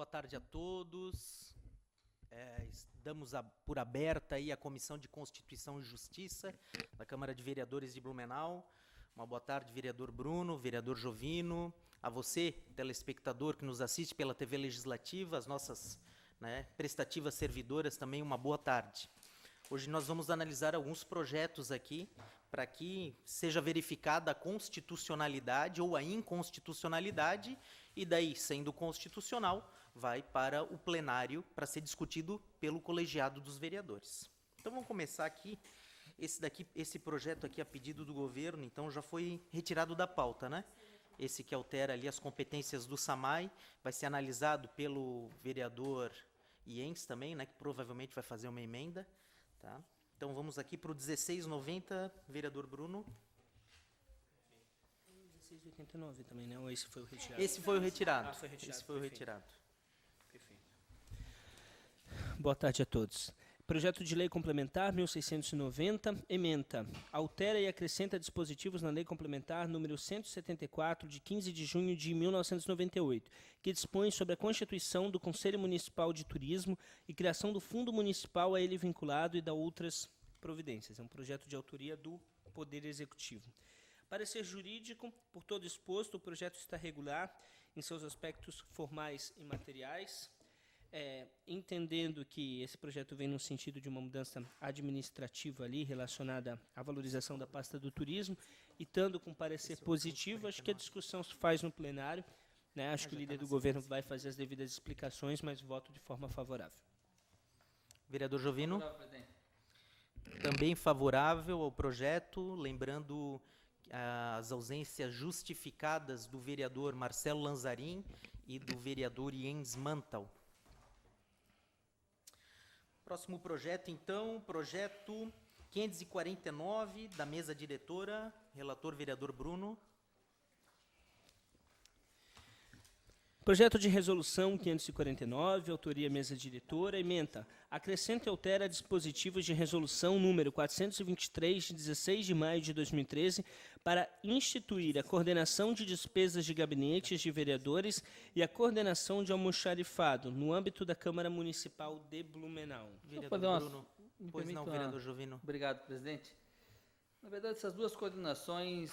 Boa tarde a todos. Damos por aberta aí a Comissão de Constituição e Justiça da Câmara de Vereadores de Blumenau. Uma boa tarde, vereador Bruno, vereador Jovino, a você, telespectador que nos assiste pela TV Legislativa, as nossas prestativas servidoras também, uma boa tarde. Hoje nós vamos analisar alguns projetos aqui para que seja verificada a constitucionalidade ou a inconstitucionalidade e daí, sendo constitucional, vai para o plenário para ser discutido pelo colegiado dos vereadores. Então vamos começar aqui. Esse projeto aqui, a pedido do governo, então já foi retirado da pauta, né? Esse que altera ali as competências do SAMAI, vai ser analisado pelo vereador Iens também, né? Que provavelmente vai fazer uma emenda, tá? Então vamos aqui para o 1690, vereador Bruno. 1689 também, né? Ou esse foi o retirado? Esse foi o retirado. Foi retirado. Esse foi o retirado. Perfeito. Boa tarde a todos. Projeto de Lei Complementar 1690, ementa, altera e acrescenta dispositivos na Lei Complementar número 174, de 15 de junho de 1998, que dispõe sobre a constituição do Conselho Municipal de Turismo e criação do Fundo Municipal a ele vinculado e da outras providências. É um projeto de autoria do Poder Executivo. Parecer jurídico, por todo exposto, o projeto está regular em seus aspectos formais e materiais, entendendo que esse projeto vem no sentido de uma mudança administrativa ali, relacionada à valorização da pasta do turismo, e estando com parecer positivo, acho que a discussão se faz no plenário, né? Acho que o líder do governo vai fazer as devidas explicações, mas voto de forma favorável. Vereador Jovino? Também favorável ao projeto, lembrando as ausências justificadas do vereador Marcelo Lanzarin e do vereador Jens Mantal. Próximo projeto, então, projeto 549, da mesa diretora, relator vereador Bruno. Projeto de resolução 549, autoria mesa diretora, ementa, acrescenta e altera dispositivos de resolução número 423, de 16 de maio de 2013, para instituir a coordenação de despesas de gabinetes de vereadores e a coordenação de almoxarifado no âmbito da Câmara Municipal de Blumenau. Vereador Bruno. Pois não, vereador Jovino. Obrigado, presidente. Na verdade, essas duas coordenações,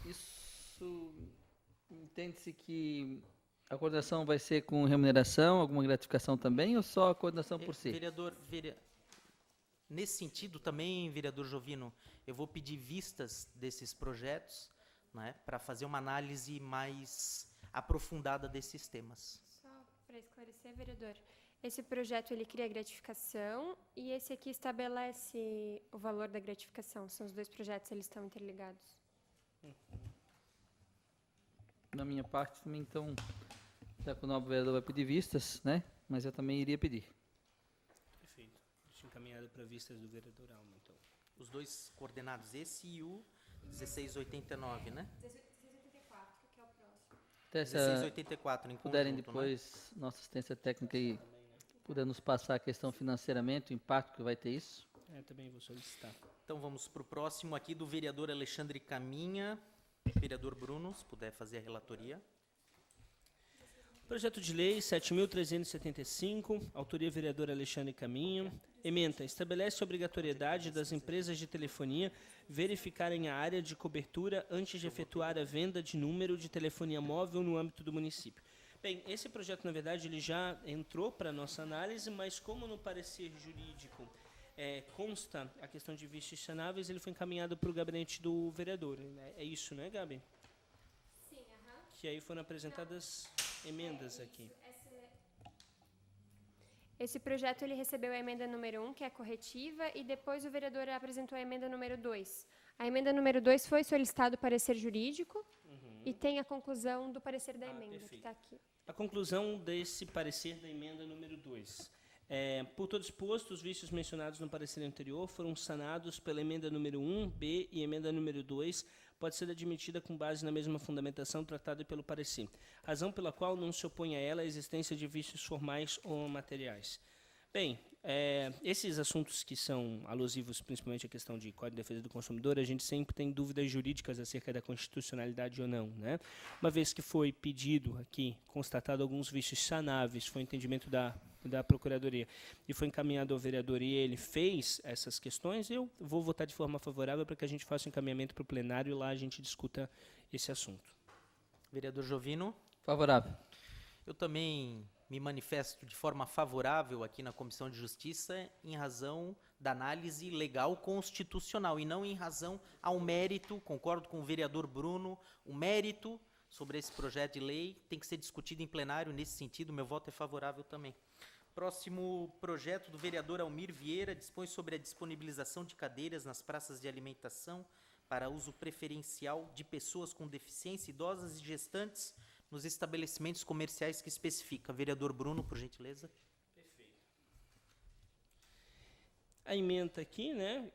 isso entende-se que a coordenação vai ser com remuneração, alguma gratificação também, ou só a coordenação por si? Nesse sentido também, vereador Jovino, eu vou pedir vistas desses projetos, né, para fazer uma análise mais aprofundada desses temas. Só para esclarecer, vereador, esse projeto ele cria gratificação e esse aqui estabelece o valor da gratificação. São os dois projetos, eles estão interligados. Na minha parte também, então, já que o novo vereador vai pedir vistas, né? Mas eu também iria pedir. Perfeito. Deixa encaminhado para vistas do vereador Alma, então. Os dois coordenados, esse e o 1689, né? 1684, que é o próximo. Até se 1684, em puderem conjunto, depois, nossa assistência técnica aí, puder nos passar a questão financeiramente, o impacto que vai ter isso. Também vou solicitar. Então vamos para o próximo aqui do vereador Alexandre Caminha. Vereador Bruno, se puder fazer a relatoria. Projeto de Lei 7.375, autoria vereador Alexandre Caminho, ementa, estabelece a obrigatoriedade das empresas de telefonia verificarem a área de cobertura antes de efetuar a venda de número de telefonia móvel no âmbito do município. Bem, esse projeto, na verdade, ele já entrou para a nossa análise, mas como no parecer jurídico consta a questão de vícios sanáveis, ele foi encaminhado para o gabinete do vereador. É isso, né, Gabi? Sim, aham. Que aí foram apresentadas emendas aqui. Esse projeto ele recebeu a emenda número 1, que é corretiva, e depois o vereador apresentou a emenda número 2. A emenda número 2 foi solicitado parecer jurídico e tem a conclusão do parecer da emenda, perfeito. que está aqui. A conclusão desse parecer da emenda número 2. Por todo exposto, os vícios mencionados no parecer anterior foram sanados pela emenda número 1, B e emenda número 2, pode ser admitida com base na mesma fundamentação tratada pelo parecer, razão pela qual não se opõe a ela a existência de vícios formais ou materiais. Bem, Esses assuntos que são alusivos principalmente à questão de Código de Defesa do Consumidor, a gente sempre tem dúvidas jurídicas acerca da constitucionalidade ou não, né? Uma vez que foi pedido aqui, constatado alguns vícios sanáveis, foi o entendimento da Procuradoria e foi encaminhado ao vereador e ele fez essas questões, eu vou votar de forma favorável para que a gente faça o encaminhamento para o plenário e lá a gente discuta esse assunto. Vereador Jovino? Favorável. Eu também me manifesto de forma favorável aqui na Comissão de Justiça em razão da análise legal constitucional e não em razão ao mérito, concordo com o vereador Bruno, o mérito sobre esse projeto de lei tem que ser discutido em plenário, nesse sentido, meu voto é favorável também. Próximo projeto do vereador Almir Vieira dispõe sobre a disponibilização de cadeiras nas praças de alimentação para uso preferencial de pessoas com deficiência, idosas e gestantes nos estabelecimentos comerciais que especifica. Vereador Bruno, por gentileza. Perfeito. A ementa aqui, né,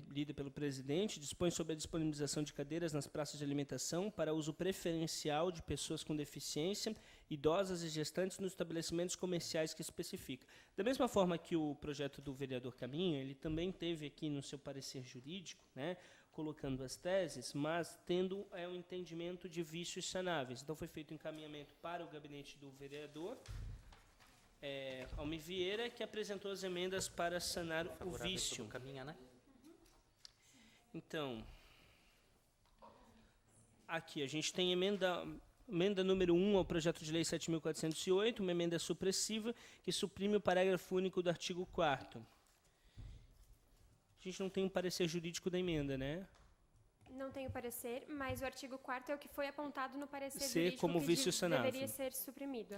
lida pelo presidente, dispõe sobre a disponibilização de cadeiras nas praças de alimentação para uso preferencial de pessoas com deficiência, idosas e gestantes nos estabelecimentos comerciais que especifica. Da mesma forma que o projeto do vereador Caminho, ele também teve aqui no seu parecer jurídico, né, colocando as teses, mas tendo um entendimento de vícios sanáveis. Então foi feito um encaminhamento para o gabinete do vereador Almir Vieira, que apresentou as emendas para sanar o vício. Caminha, né? Então, aqui a gente tem emenda número 1 ao projeto de lei 7.408, uma emenda supressiva que suprime o parágrafo único do artigo 4º. A gente não tem um parecer jurídico da emenda, né? Não tem o parecer, mas o artigo 4º é o que foi apontado no parecer Ser jurídico como que vício sanável. deveria ser suprimido.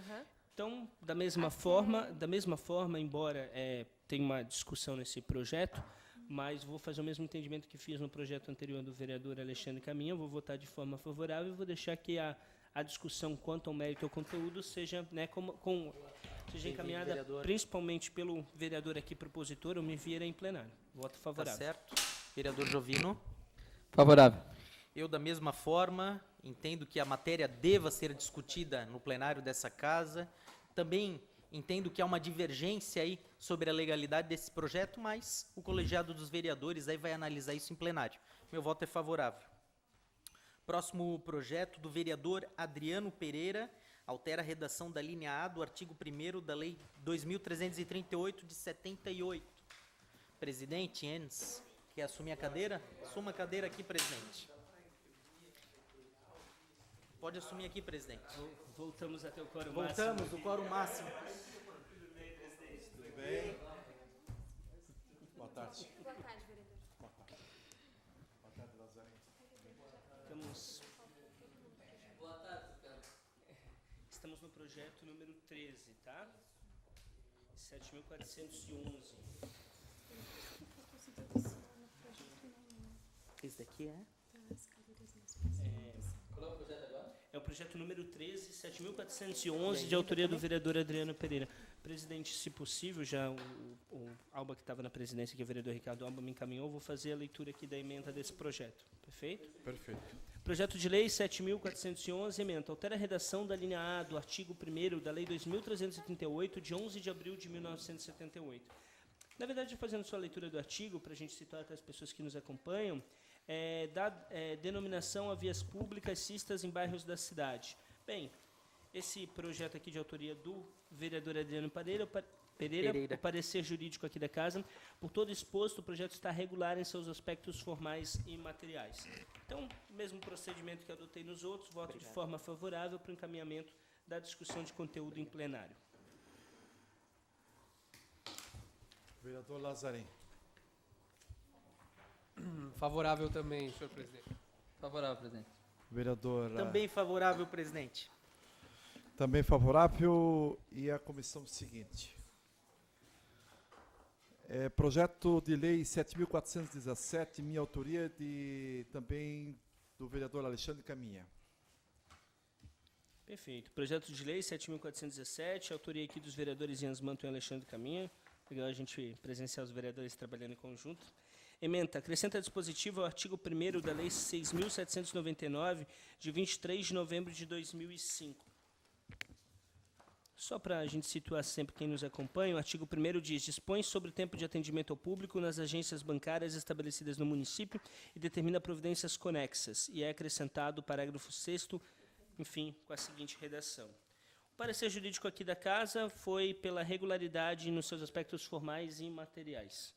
Então, da mesma forma, embora tenha uma discussão nesse projeto, mas vou fazer o mesmo entendimento que fiz no projeto anterior do vereador Alexandre Caminha, vou votar de forma favorável e vou deixar que a discussão quanto ao mérito e ao conteúdo seja, né, seja encaminhada principalmente pelo vereador aqui propositor, o Vieira, em plenário. Voto favorável. Tá certo. Vereador Jovino? Favorável. Eu, da mesma forma, entendo que a matéria deva ser discutida no plenário dessa casa. Também entendo que há uma divergência aí sobre a legalidade desse projeto, mas o colegiado dos vereadores aí vai analisar isso em plenário. Meu voto é favorável. Próximo projeto do vereador Adriano Pereira, altera a redação da linha A do artigo 1º da Lei 2.338 de 78. Presidente Enes, quer assumir a cadeira? Assuma a cadeira aqui, presidente. Pode assumir aqui, presidente. Voltamos até o quórum máximo. Voltamos, o quórum máximo. Tudo bem? Boa tarde. Boa tarde, vereador. Boa tarde, Lazarento. Estamos no projeto número 13, tá? 7.411. Esse daqui é? Qual é o projeto agora? É o projeto número 13, 7.411, de autoria do vereador Adriano Pereira. Presidente, se possível, já o Alba, que estava na presidência, que é o vereador Ricardo Alba, me encaminhou, vou fazer a leitura aqui da emenda desse projeto. Perfeito? Perfeito. Projeto de lei 7.411, emenda. Altera a redação da linha A do artigo 1º da Lei 2.338, de 11 de abril de 1978. Na verdade, fazendo só a leitura do artigo, para a gente situar até as pessoas que nos acompanham, dá denominação a vias públicas cistas em bairros da cidade. Bem, esse projeto aqui de autoria do vereador Adriano Pereira, o parecer jurídico aqui da casa, por todo exposto, o projeto está regular em seus aspectos formais e materiais. Então, mesmo procedimento que adotei nos outros, voto de forma favorável para o encaminhamento da discussão de conteúdo em plenário. Vereador Lazarim. Favorável também, senhor presidente. Favorável, presidente. Vereador... Também favorável, presidente. Também favorável. E a comissão seguinte. Projeto de lei 7.417, minha autoria, também do vereador Alexandre Caminha. Perfeito. Projeto de lei 7.417, autoria aqui dos vereadores Ian Manto e Alexandre Caminha. Legal a gente presenciar os vereadores trabalhando em conjunto. Ementa, acrescenta dispositivo ao artigo 1º da Lei 6.799, de 23 de novembro de 2005. Só para a gente situar sempre quem nos acompanha, o artigo 1º diz: dispõe sobre o tempo de atendimento ao público nas agências bancárias estabelecidas no município e determina providências conexas. E é acrescentado o parágrafo 6º, enfim, com a seguinte redação. O parecer jurídico aqui da Casa foi pela regularidade nos seus aspectos formais e materiais.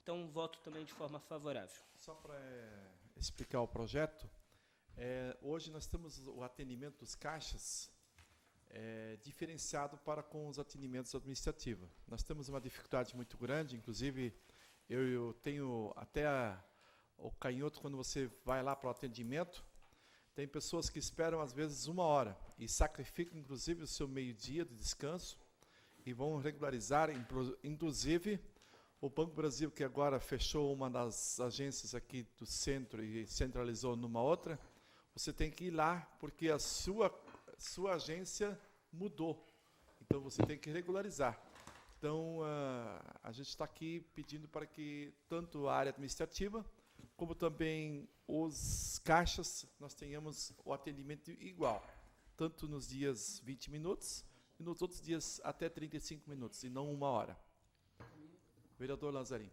Então, voto também de forma favorável. Só para explicar o projeto, hoje nós temos o atendimento dos caixas diferenciado para com os atendimentos administrativos. Nós temos uma dificuldade muito grande, inclusive eu tenho até o canhoto quando você vai lá para o atendimento. Tem pessoas que esperam às vezes 1 hora e sacrificam inclusive o seu meio-dia de descanso e vão regularizar, inclusive o Banco Brasil, que agora fechou uma das agências aqui do centro e centralizou numa outra. Você tem que ir lá porque a sua agência mudou. Então você tem que regularizar. Então a gente está aqui pedindo para que tanto a área administrativa como também os caixas nós tenhamos o atendimento igual, tanto nos dias 20 minutos e nos outros dias até 35 minutos, e não 1 hora. Vereador Lazarim.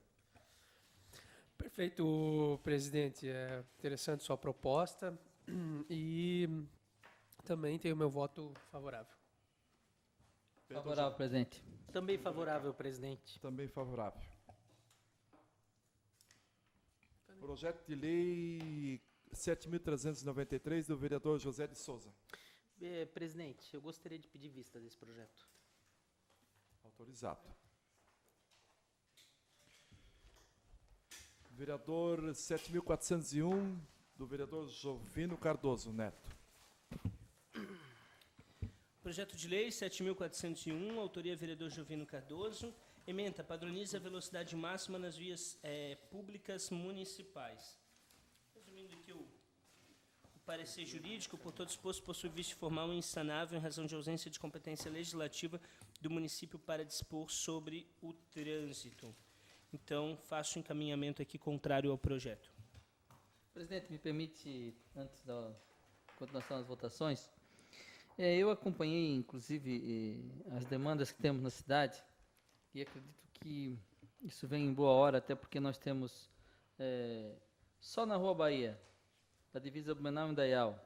Perfeito, presidente. É interessante sua proposta e também tenho meu voto favorável. Favorável, presidente. Também favorável, presidente. Também favorável. Projeto de lei 7.393, do vereador José de Souza. Presidente, eu gostaria de pedir vista desse projeto. Autorizado. Vereador 7.401, do vereador Jovino Cardoso Neto. Projeto de lei 7.401, autoria vereador Jovino Cardoso. Ementa, padroniza a velocidade máxima nas vias públicas municipais. Resumindo aqui o parecer jurídico, por todo exposto, possui vício formal e insanável em razão de ausência de competência legislativa do município para dispor sobre o trânsito. Então, faço encaminhamento aqui contrário ao projeto. Presidente, me permite, antes da continuação das votações, eu acompanhei, inclusive, as demandas que temos na cidade e acredito que isso vem em boa hora, até porque nós temos, só na Rua Bahia, da divisa Blumenau e Indaial,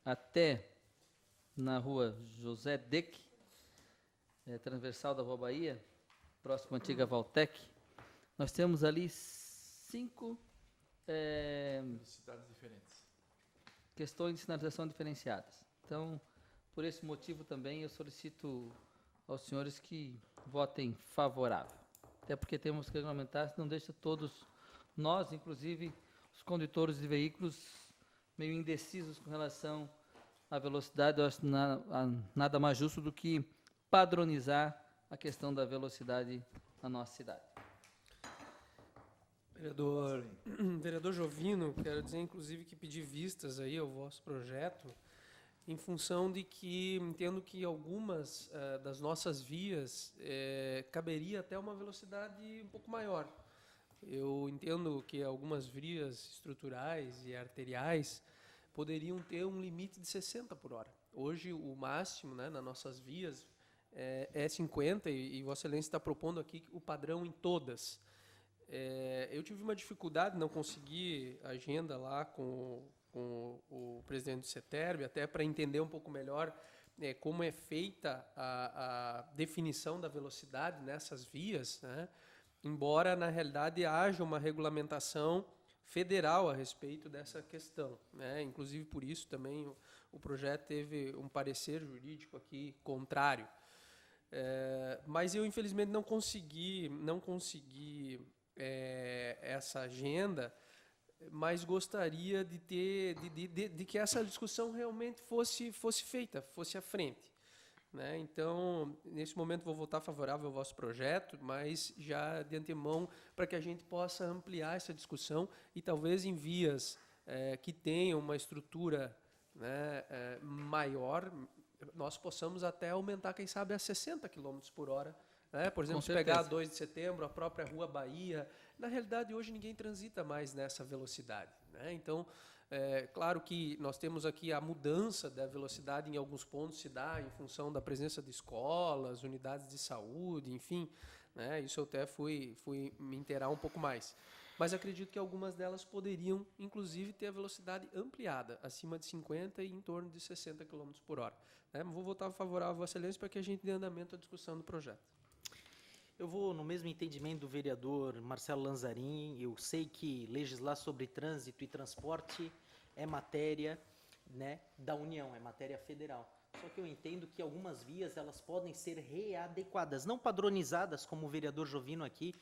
até na Rua José Deck, transversal da Rua Bahia, próximo à antiga Valtec, nós temos ali 5 Cidades diferentes. questões de sinalização diferenciadas. Então, por esse motivo também eu solicito aos senhores que votem favorável. Até porque temos que regulamentar, senão deixa todos nós, inclusive os condutores de veículos, meio indecisos com relação à velocidade. Eu acho nada mais justo do que padronizar a questão da velocidade na nossa cidade. Vereador Jovino, quero dizer, inclusive, que pedi vistas aí ao vosso projeto, em função de que entendo que algumas das nossas vias caberia até uma velocidade um pouco maior. Eu entendo que algumas vias estruturais e arteriais poderiam ter um limite de 60 por hora. Hoje, o máximo, né, nas nossas vias é 50 e Vossa Excelência está propondo aqui o padrão em todas. Eu tive uma dificuldade, não consegui agenda lá com o presidente do CETERB, até para entender um pouco melhor como é feita a definição da velocidade nessas vias, né? Embora, na realidade, haja uma regulamentação federal a respeito dessa questão, né? Inclusive, por isso, também o projeto teve um parecer jurídico aqui contrário. Mas eu, infelizmente, não consegui essa agenda, mas gostaria de que essa discussão realmente fosse feita, fosse à frente, né? Então, nesse momento, vou votar favorável ao vosso projeto, mas já de antemão, para que a gente possa ampliar essa discussão e talvez em vias que tenham uma estrutura, né, maior, nós possamos até aumentar, quem sabe, a 60 km por hora. Por exemplo, se pegar a 2 de setembro, a própria Rua Bahia, na realidade, hoje ninguém transita mais nessa velocidade, né? Então, claro que nós temos aqui a mudança da velocidade em alguns pontos se dá em função da presença de escolas, unidades de saúde, enfim, né? Isso eu até fui me inteirar um pouco mais. Mas acredito que algumas delas poderiam, inclusive, ter a velocidade ampliada, acima de 50 e em torno de 60 km por hora. Né? Vou votar favorável a Vossa Excelência para que a gente dê andamento à discussão do projeto. Eu vou no mesmo entendimento do vereador Marcelo Lanzarin. Eu sei que legislar sobre trânsito e transporte é matéria, né, da União, é matéria federal. Só que eu entendo que algumas vias elas podem ser readequadas, não padronizadas, como o vereador Jovino aqui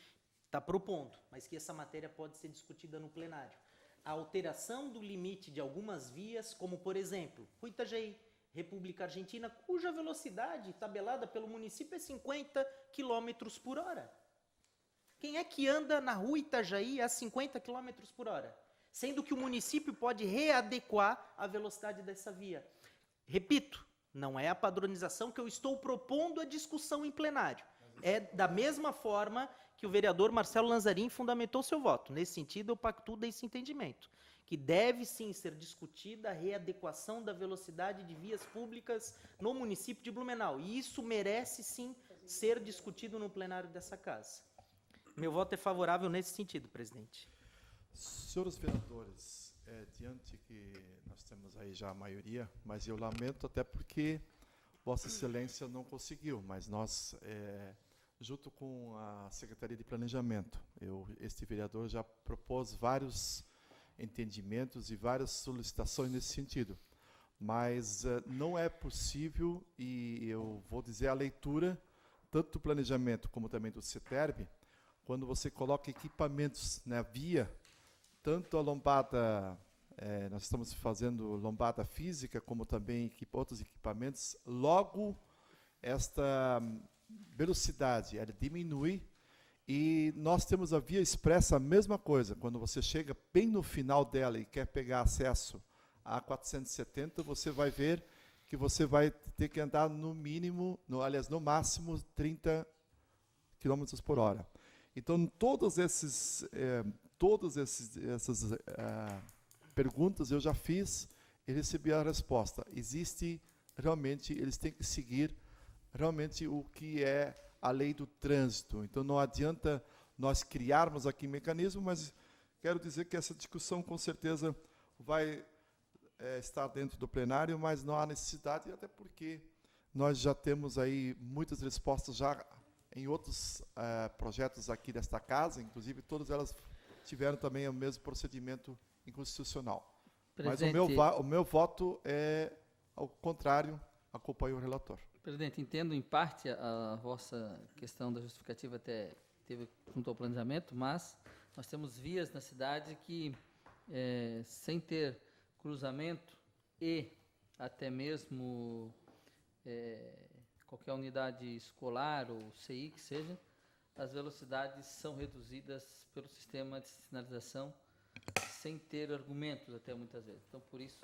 está propondo, mas que essa matéria pode ser discutida no plenário. A alteração do limite de algumas vias, como por exemplo, Rua Itajaí, República Argentina, cuja velocidade tabelada pelo município é 50 km por hora. Quem é que anda na Rua Itajaí a 50 km por hora? Sendo que o município pode readequar a velocidade dessa via. Repito, não é a padronização que eu estou propondo a discussão em plenário. É da mesma forma que o vereador Marcelo Lanzarin fundamentou seu voto. Nesse sentido, eu pactuo desse entendimento, que deve sim ser discutida a readequação da velocidade de vias públicas no município de Blumenau. E isso merece sim ser discutido no plenário dessa casa. Meu voto é favorável nesse sentido, presidente. Senhores vereadores, diante que nós temos aí já a maioria, mas eu lamento até porque Vossa Excelência não conseguiu, mas nós, junto com a Secretaria de Planejamento, este vereador já propôs vários entendimentos e várias solicitações nesse sentido. Mas não é possível, e eu vou dizer a leitura, tanto do planejamento como também do CETERB, quando você coloca equipamentos na via, tanto a lombada, nós estamos fazendo lombada física, como também outros equipamentos, logo esta velocidade ela diminui, e nós temos a via expressa a mesma coisa. Quando você chega bem no final dela e quer pegar acesso a 470, você vai ver que você vai ter que andar no mínimo, no máximo 30 km por hora. Então, todas essas perguntas eu já fiz e recebi a resposta. Existe, realmente, eles têm que seguir realmente o que é a lei do trânsito. Então, não adianta nós criarmos aqui mecanismo, mas quero dizer que essa discussão, com certeza, vai estar dentro do plenário, mas não há necessidade, até porque nós já temos aí muitas respostas já em outros projetos aqui desta casa, inclusive todas elas tiveram também o mesmo procedimento inconstitucional. Presidente, mas o meu voto é ao contrário, acompanho o relator. Presidente, entendo em parte a vossa questão da justificativa até teve junto ao planejamento, mas nós temos vias na cidade que, sem ter cruzamento e até mesmo qualquer unidade escolar ou CI que seja, as velocidades são reduzidas pelo sistema de sinalização sem ter argumentos até muitas vezes. Então, por isso,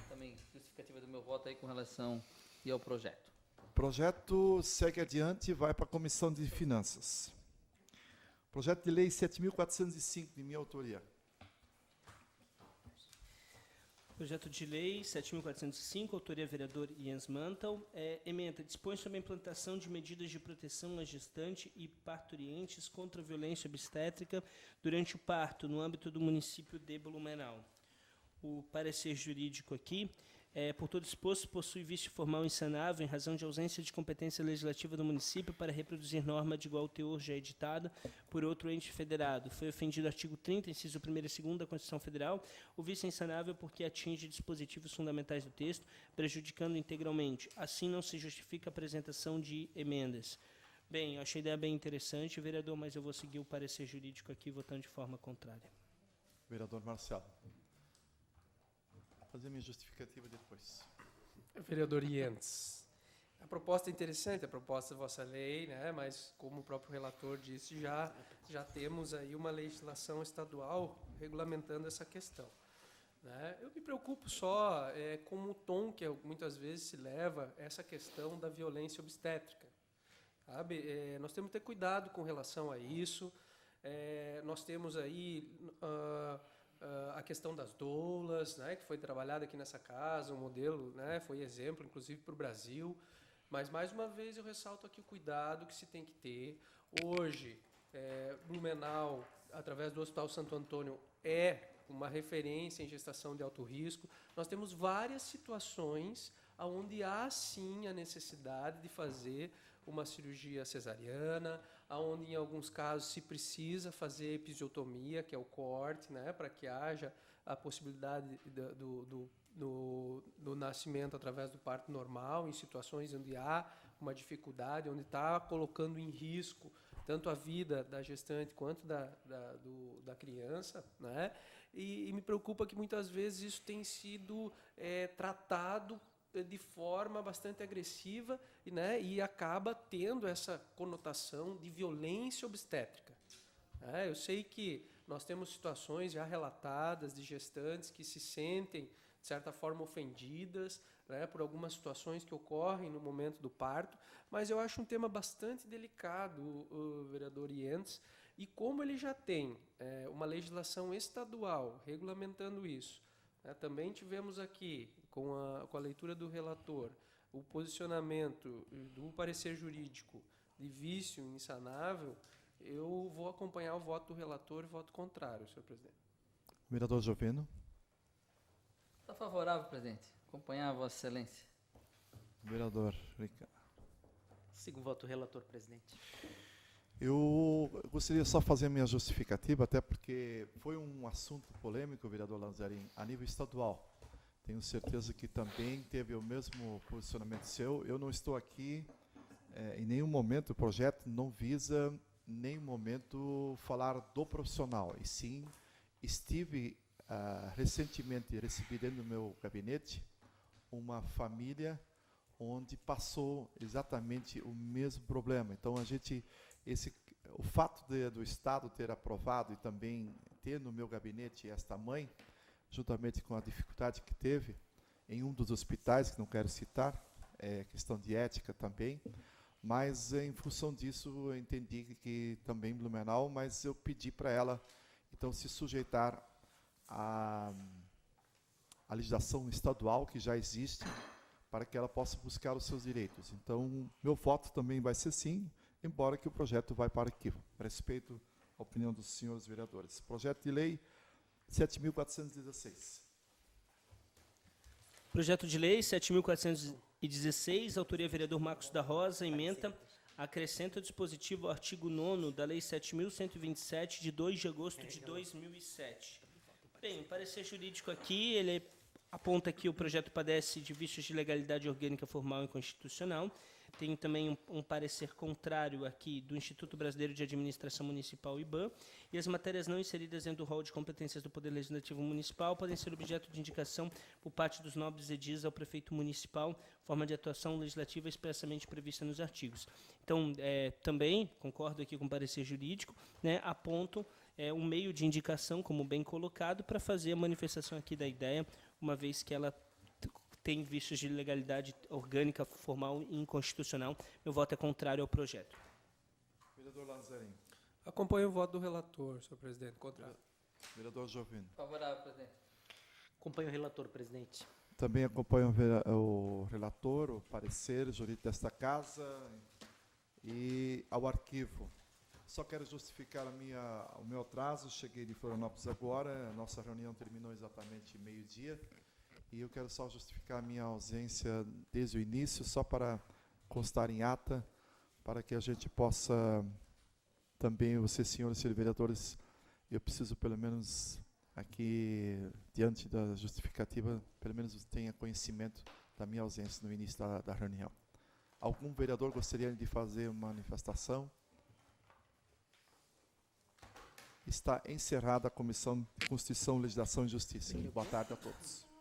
também justificativa do meu voto aí com relação ao projeto. O projeto segue adiante e vai para a Comissão de Finanças. Projeto de Lei 7.405, de minha autoria. Projeto de Lei 7.405, autoria vereador Jens Mantel. Emenda, dispõe sobre a implantação de medidas de proteção à gestante e parturientes contra a violência obstétrica durante o parto, no âmbito do município de Blumenau. O parecer jurídico aqui, por todo exposto, possui vício formal insanável em razão de ausência de competência legislativa do município para reproduzir norma de igual teor já editada por outro ente federado. Foi ofendido o artigo 30, inciso 1º e 2º da Constituição Federal. O vício é insanável porque atinge dispositivos fundamentais do texto, prejudicando integralmente. Assim, não se justifica a apresentação de emendas. Bem, eu achei a ideia bem interessante, vereador, mas eu vou seguir o parecer jurídico aqui, votando de forma contrária. Vereador Marcelo. Vou fazer minha justificativa depois. Vereador Jens, a proposta é interessante, a proposta da vossa lei, né? Mas como o próprio relator disse, já temos aí uma legislação estadual regulamentando essa questão, né? Eu me preocupo só com o tom que muitas vezes se leva essa questão da violência obstétrica, sabe? Nós temos que ter cuidado com relação a isso. Nós temos aí a questão das doulas, né, que foi trabalhada aqui nessa casa, um modelo, né, foi exemplo, inclusive, para o Brasil. Mas, mais uma vez, eu ressalto aqui o cuidado que se tem que ter. Hoje, Blumenau, através do Hospital Santo Antônio, é uma referência em gestação de alto risco. Nós temos várias situações onde há, sim, a necessidade de fazer uma cirurgia cesariana, onde, em alguns casos, se precisa fazer episiotomia, que é o corte, né, para que haja a possibilidade do nascimento através do parto normal, em situações onde há uma dificuldade, onde está colocando em risco tanto a vida da gestante quanto da criança, né? E me preocupa que muitas vezes isso tem sido tratado de forma bastante agressiva, né? E acaba tendo essa conotação de violência obstétrica. Eu sei que nós temos situações já relatadas de gestantes que se sentem, de certa forma, ofendidas, né, por algumas situações que ocorrem no momento do parto, mas eu acho um tema bastante delicado, o vereador Ientes, e como ele já tem uma legislação estadual regulamentando isso, né, também tivemos aqui, com a leitura do relator, o posicionamento do parecer jurídico de vício insanável, eu vou acompanhar o voto do relator e voto contrário, senhor presidente. Vereador Jovino. Está favorável, presidente. Acompanhar a Vossa Excelência. Vereador Ricardo. Sigo o voto do relator, presidente. Eu gostaria só de fazer a minha justificativa, até porque foi um assunto polêmico, vereador Lanzarin, a nível estadual. Tenho certeza que também teve o mesmo posicionamento seu. Eu não estou aqui, em nenhum momento, o projeto não visa, em nenhum momento, falar do profissional. E sim, estive recentemente recebi dentro do meu gabinete uma família onde passou exatamente o mesmo problema. Então, o fato do Estado ter aprovado e também ter no meu gabinete esta mãe, juntamente com a dificuldade que teve em um dos hospitais, que não quero citar, questão de ética também, mas em função disso eu entendi que também Blumenau, mas eu pedi para ela, então, se sujeitar à legislação estadual que já existe, para que ela possa buscar os seus direitos. Então, meu voto também vai ser sim, embora que o projeto vai para arquivo. Respeito a opinião dos senhores vereadores. Projeto de lei 7.416. Projeto de lei 7.416, autoria vereador Marcos da Rosa, ementa, acrescenta o dispositivo ao artigo 9º da Lei 7.127, de 2 de agosto de 2007. Bem, o parecer jurídico aqui, ele aponta que o projeto padece de vícios de legalidade orgânica formal e constitucional. Tem também um parecer contrário aqui do Instituto Brasileiro de Administração Municipal, IBAM, e as matérias não inseridas dentro do rol de competências do Poder Legislativo Municipal podem ser objeto de indicação por parte dos nobres edis ao prefeito municipal, forma de atuação legislativa expressamente prevista nos artigos. Então, também, concordo aqui com o parecer jurídico, né, aponto um meio de indicação, como bem colocado, para fazer a manifestação aqui da ideia, uma vez que ela tem vícios de legalidade orgânica, formal e inconstitucional. Meu voto é contrário ao projeto. Vereador Lanzarin. Acompanho o voto do relator, senhor presidente. Contrário. Vereador Jovino. Favorável, presidente. Acompanho o relator, presidente. Também acompanho o relator, o parecer jurídico desta casa e ao arquivo. Só quero justificar o meu atraso. Cheguei de Florianópolis agora, a nossa reunião terminou exatamente meio-dia. E eu quero só justificar a minha ausência desde o início, só para constar em ata, para que a gente possa também, vocês, senhores vereadores, eu preciso pelo menos aqui, diante da justificativa, pelo menos tenha conhecimento da minha ausência no início da reunião. Algum vereador gostaria de fazer uma manifestação? Está encerrada a Comissão de Constituição, Legislação e Justiça. Boa tarde a todos.